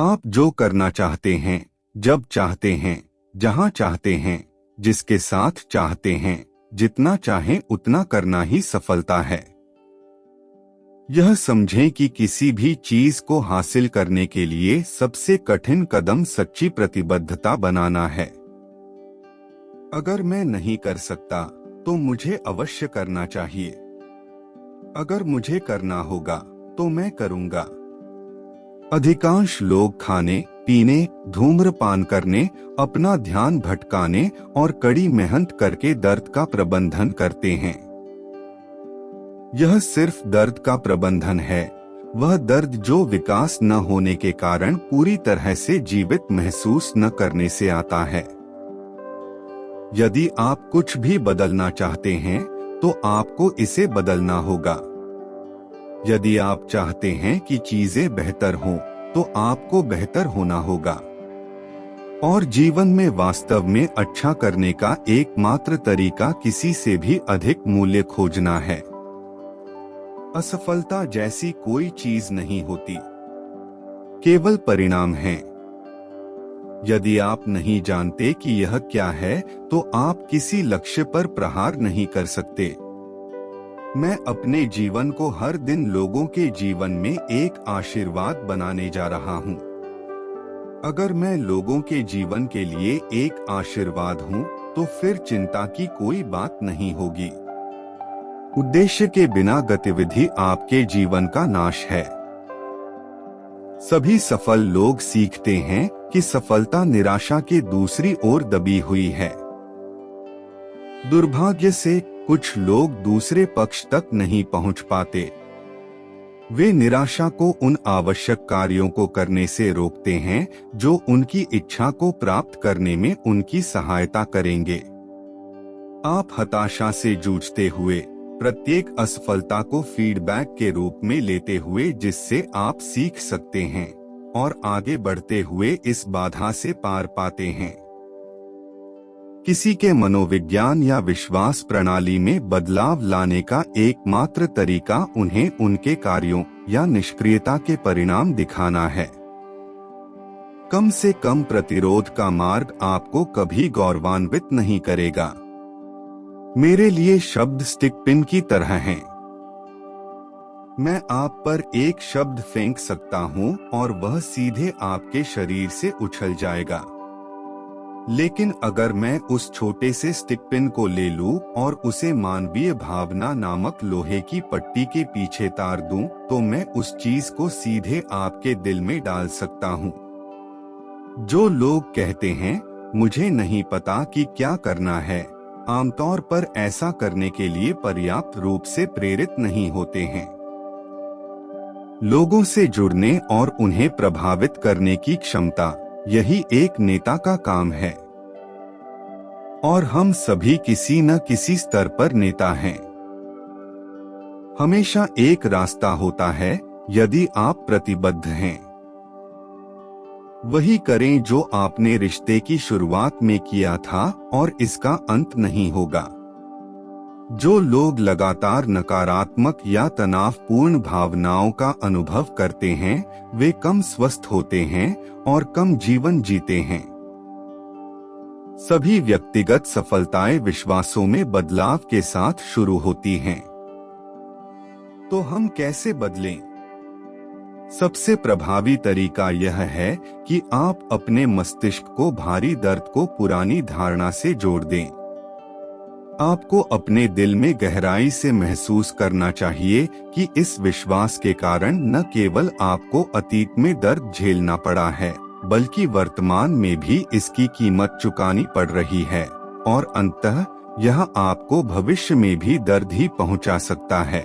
आप जो करना चाहते हैं, जब चाहते हैं, जहां चाहते हैं, जिसके साथ चाहते हैं, जितना चाहें उतना करना ही सफलता है। यह समझें कि किसी भी चीज को हासिल करने के लिए सबसे कठिन कदम सच्ची प्रतिबद्धता बनाना है। अगर मैं नहीं कर सकता तो मुझे अवश्य करना चाहिए। अगर मुझे करना होगा तो मैं करूंगा। अधिकांश लोग खाने पीने, धूम्रपान करने, अपना ध्यान भटकाने और कड़ी मेहनत करके दर्द का प्रबंधन करते हैं। यह सिर्फ दर्द का प्रबंधन है, वह दर्द जो विकास न होने के कारण पूरी तरह से जीवित महसूस न करने से आता है। यदि आप कुछ भी बदलना चाहते हैं तो आपको इसे बदलना होगा। यदि आप चाहते हैं कि चीजें बेहतर हों तो आपको बेहतर होना होगा। और जीवन में वास्तव में अच्छा करने का एकमात्र तरीका किसी से भी अधिक मूल्य खोजना है। असफलता जैसी कोई चीज नहीं होती, केवल परिणाम है। यदि आप नहीं जानते कि यह क्या है तो आप किसी लक्ष्य पर प्रहार नहीं कर सकते। मैं अपने जीवन को हर दिन लोगों के जीवन में एक आशीर्वाद बनाने जा रहा हूं। अगर मैं लोगों के जीवन के लिए एक आशीर्वाद हूं तो फिर चिंता की कोई बात नहीं होगी। उद्देश्य के बिना गतिविधि आपके जीवन का नाश है। सभी सफल लोग सीखते हैं कि सफलता निराशा के दूसरी ओर दबी हुई है। दुर्भाग्य से कुछ लोग दूसरे पक्ष तक नहीं पहुंच पाते। वे निराशा को उन आवश्यक कार्यों को करने से रोकते हैं जो उनकी इच्छा को प्राप्त करने में उनकी सहायता करेंगे। आप हताशा से जूझते हुए प्रत्येक असफलता को फीडबैक के रूप में लेते हुए जिससे आप सीख सकते हैं और आगे बढ़ते हुए इस बाधा से पार पाते हैं। किसी के मनोविज्ञान या विश्वास प्रणाली में बदलाव लाने का एकमात्र तरीका उन्हें उनके कार्यों या निष्क्रियता के परिणाम दिखाना है। कम से कम प्रतिरोध का मार्ग आपको कभी गौरवान्वित नहीं करेगा। मेरे लिए शब्द स्टिक पिन की तरह हैं। मैं आप पर एक शब्द फेंक सकता हूं और वह सीधे आपके शरीर से उछल जाएगा। लेकिन अगर मैं उस छोटे से स्टिक पिन को ले लूं और उसे मानवीय भावना नामक लोहे की पट्टी के पीछे तार दूं, तो मैं उस चीज को सीधे आपके दिल में डाल सकता हूं। जो लोग कहते हैं मुझे नहीं पता कि क्या करना है, आमतौर पर ऐसा करने के लिए पर्याप्त रूप से प्रेरित नहीं होते हैं। लोगों से जुड़ने और उन्हें प्रभावित करने की क्षमता, यही एक नेता का काम है। और हम सभी किसी न किसी स्तर पर नेता हैं। हमेशा एक रास्ता होता है यदि आप प्रतिबद्ध हैं। वही करें जो आपने रिश्ते की शुरुआत में किया था और इसका अंत नहीं होगा। जो लोग लगातार नकारात्मक या तनावपूर्ण भावनाओं का अनुभव करते हैं, वे कम स्वस्थ होते हैं और कम जीवन जीते हैं। सभी व्यक्तिगत सफलताएं विश्वासों में बदलाव के साथ शुरू होती हैं। तो हम कैसे बदलें? सबसे प्रभावी तरीका यह है कि आप अपने मस्तिष्क को भारी दर्द को पुरानी धारणा से जोड़ दें। आपको अपने दिल में गहराई से महसूस करना चाहिए कि इस विश्वास के कारण न केवल आपको अतीत में दर्द झेलना पड़ा है, बल्कि वर्तमान में भी इसकी कीमत चुकानी पड़ रही है, और अंततः यह आपको भविष्य में भी दर्द ही पहुंचा सकता है।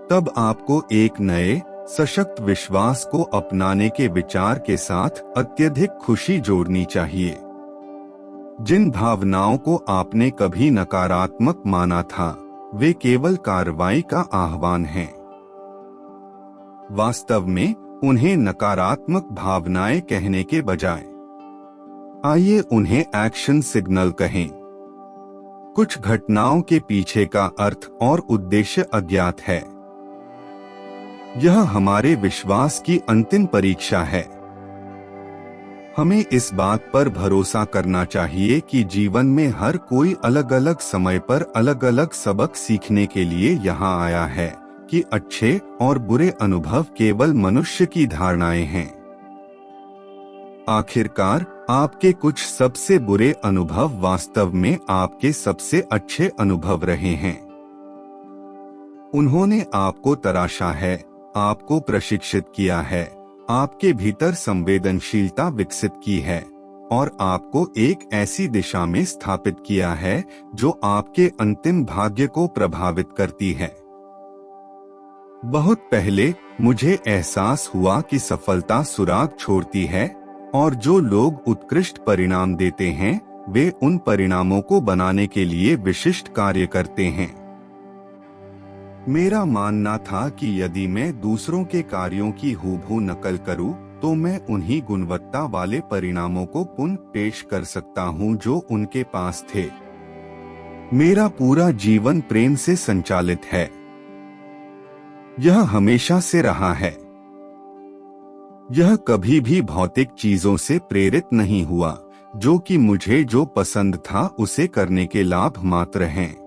तब आपको एक नए सशक्त विश्वास को अपनाने के विचार के साथ अत्यधिक खुशी जोड़नी चाहिए। जिन भावनाओं को आपने कभी नकारात्मक माना था, वे केवल कार्रवाई का आह्वान हैं। वास्तव में उन्हें नकारात्मक भावनाएं कहने के बजाय आइए उन्हें एक्शन सिग्नल कहें। कुछ घटनाओं के पीछे का अर्थ और उद्देश्य अज्ञात है। यह हमारे विश्वास की अंतिम परीक्षा है। हमें इस बात पर भरोसा करना चाहिए कि जीवन में हर कोई अलग अलग समय पर अलग अलग सबक सीखने के लिए यहाँ आया है, कि अच्छे और बुरे अनुभव केवल मनुष्य की धारणाएं हैं। आखिरकार आपके कुछ सबसे बुरे अनुभव वास्तव में आपके सबसे अच्छे अनुभव रहे हैं। उन्होंने आपको तराशा है, आपको प्रशिक्षित किया है, आपके भीतर संवेदनशीलता विकसित की है और आपको एक ऐसी दिशा में स्थापित किया है जो आपके अंतिम भाग्य को प्रभावित करती है। बहुत पहले मुझे एहसास हुआ कि सफलता सुराग छोड़ती है और जो लोग उत्कृष्ट परिणाम देते हैं वे उन परिणामों को बनाने के लिए विशिष्ट कार्य करते हैं। मेरा मानना था कि यदि मैं दूसरों के कार्यों की हूबहू नकल करूं, तो मैं उन्हीं गुणवत्ता वाले परिणामों को पुनः पेश कर सकता हूं जो उनके पास थे। मेरा पूरा जीवन प्रेम से संचालित है। यह हमेशा से रहा है। यह कभी भी भौतिक चीजों से प्रेरित नहीं हुआ, जो कि मुझे जो पसंद था उसे करने के लाभ मात्र हैं।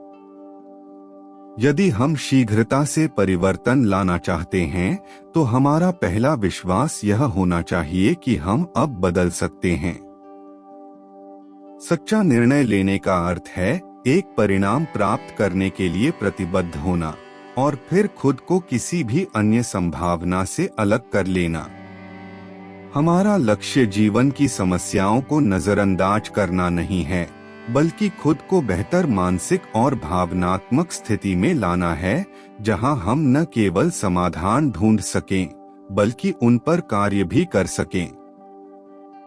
यदि हम शीघ्रता से परिवर्तन लाना चाहते हैं, तो हमारा पहला विश्वास यह होना चाहिए कि हम अब बदल सकते हैं। सच्चा निर्णय लेने का अर्थ है एक परिणाम प्राप्त करने के लिए प्रतिबद्ध होना और फिर खुद को किसी भी अन्य संभावना से अलग कर लेना। हमारा लक्ष्य जीवन की समस्याओं को नजरअंदाज करना नहीं है, बल्कि खुद को बेहतर मानसिक और भावनात्मक स्थिति में लाना है, जहां हम न केवल समाधान ढूंढ सकें, बल्कि उन पर कार्य भी कर सकें।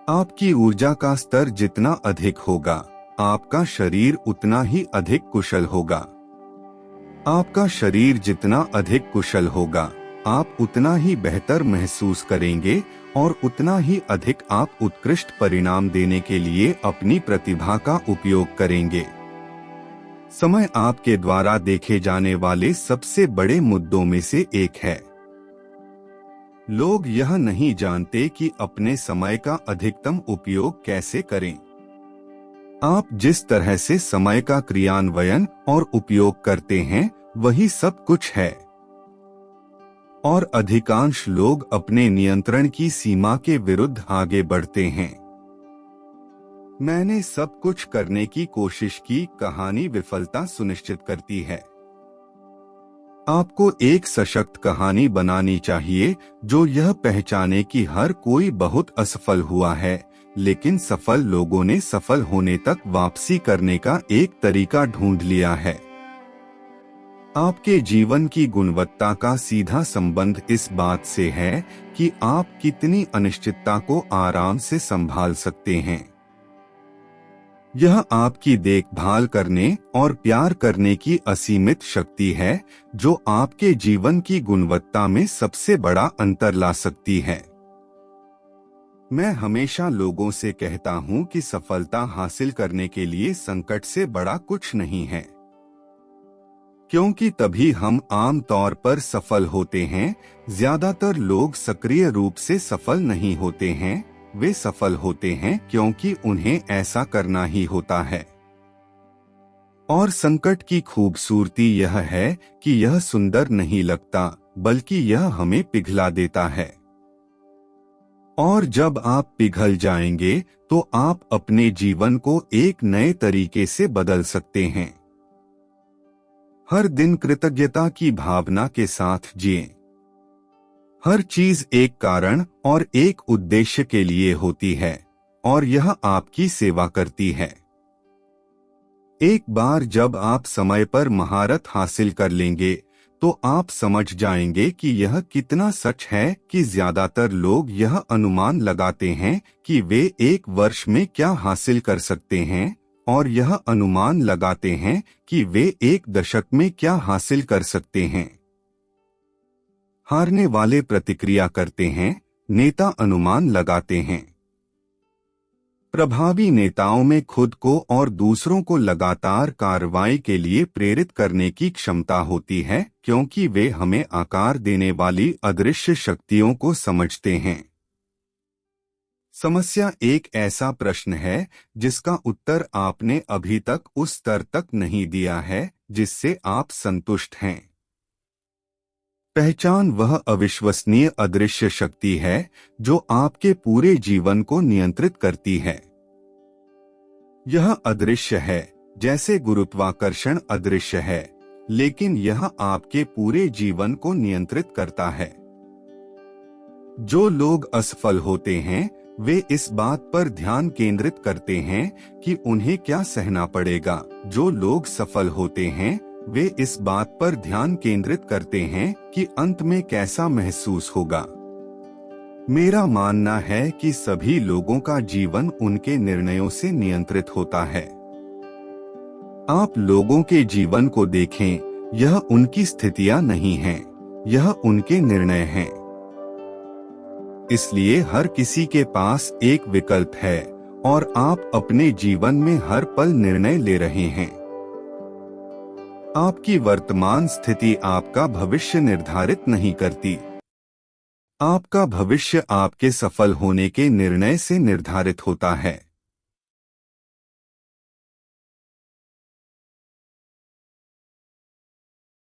आपकी ऊर्जा का स्तर जितना अधिक होगा, आपका शरीर उतना ही अधिक कुशल होगा। आपका शरीर जितना अधिक कुशल होगा, आप उतना ही बेहतर महसूस करेंगे और उतना ही अधिक आप उत्कृष्ट परिणाम देने के लिए अपनी प्रतिभा का उपयोग करेंगे। समय आपके द्वारा देखे जाने वाले सबसे बड़े मुद्दों में से एक है। लोग यह नहीं जानते कि अपने समय का अधिकतम उपयोग कैसे करें। आप जिस तरह से समय का क्रियान्वयन और उपयोग करते हैं, वही सब कुछ है। और अधिकांश लोग अपने नियंत्रण की सीमा के विरुद्ध आगे बढ़ते हैं। मैंने सब कुछ करने की कोशिश की कहानी विफलता सुनिश्चित करती है। आपको एक सशक्त कहानी बनानी चाहिए जो यह पहचाने कि हर कोई बहुत असफल हुआ है, लेकिन सफल लोगों ने सफल होने तक वापसी करने का एक तरीका ढूंढ लिया है। आपके जीवन की गुणवत्ता का सीधा संबंध इस बात से है कि आप कितनी अनिश्चितता को आराम से संभाल सकते हैं। यह आपकी देखभाल करने और प्यार करने की असीमित शक्ति है, जो आपके जीवन की गुणवत्ता में सबसे बड़ा अंतर ला सकती है। मैं हमेशा लोगों से कहता हूं कि सफलता हासिल करने के लिए संकट से बड़ा कुछ नहीं है, क्योंकि तभी हम आम तौर पर सफल होते हैं। ज्यादातर लोग सक्रिय रूप से सफल नहीं होते हैं, वे सफल होते हैं क्योंकि उन्हें ऐसा करना ही होता है। और संकट की खूबसूरती यह है कि यह सुंदर नहीं लगता, बल्कि यह हमें पिघला देता है। और जब आप पिघल जाएंगे, तो आप अपने जीवन को एक नए तरीके से बदल सकते हैं। हर दिन कृतज्ञता की भावना के साथ जिएं। हर चीज एक कारण और एक उद्देश्य के लिए होती है और यह आपकी सेवा करती है। एक बार जब आप समय पर महारत हासिल कर लेंगे, तो आप समझ जाएंगे कि यह कितना सच है कि ज्यादातर लोग यह अनुमान लगाते हैं कि वे एक वर्ष में क्या हासिल कर सकते हैं, और यह अनुमान लगाते हैं कि वे एक दशक में क्या हासिल कर सकते हैं। हारने वाले प्रतिक्रिया करते हैं, नेता अनुमान लगाते हैं। प्रभावी नेताओं में खुद को और दूसरों को लगातार कार्रवाई के लिए प्रेरित करने की क्षमता होती है, क्योंकि वे हमें आकार देने वाली अदृश्य शक्तियों को समझते हैं। समस्या एक ऐसा प्रश्न है जिसका उत्तर आपने अभी तक उस स्तर तक नहीं दिया है जिससे आप संतुष्ट हैं। पहचान वह अविश्वसनीय अदृश्य शक्ति है जो आपके पूरे जीवन को नियंत्रित करती है। यह अदृश्य है, जैसे गुरुत्वाकर्षण अदृश्य है, लेकिन यह आपके पूरे जीवन को नियंत्रित करता है। जो लोग असफल होते हैं वे इस बात पर ध्यान केंद्रित करते हैं कि उन्हें क्या सहना पड़ेगा। जो लोग सफल होते हैं वे इस बात पर ध्यान केंद्रित करते हैं कि अंत में कैसा महसूस होगा। मेरा मानना है कि सभी लोगों का जीवन उनके निर्णयों से नियंत्रित होता है। आप लोगों के जीवन को देखें, यह उनकी स्थितियां नहीं हैं, यह उनके निर्णय हैं। इसलिए हर किसी के पास एक विकल्प है और आप अपने जीवन में हर पल निर्णय ले रहे हैं। आपकी वर्तमान स्थिति आपका भविष्य निर्धारित नहीं करती। आपका भविष्य आपके सफल होने के निर्णय से निर्धारित होता है।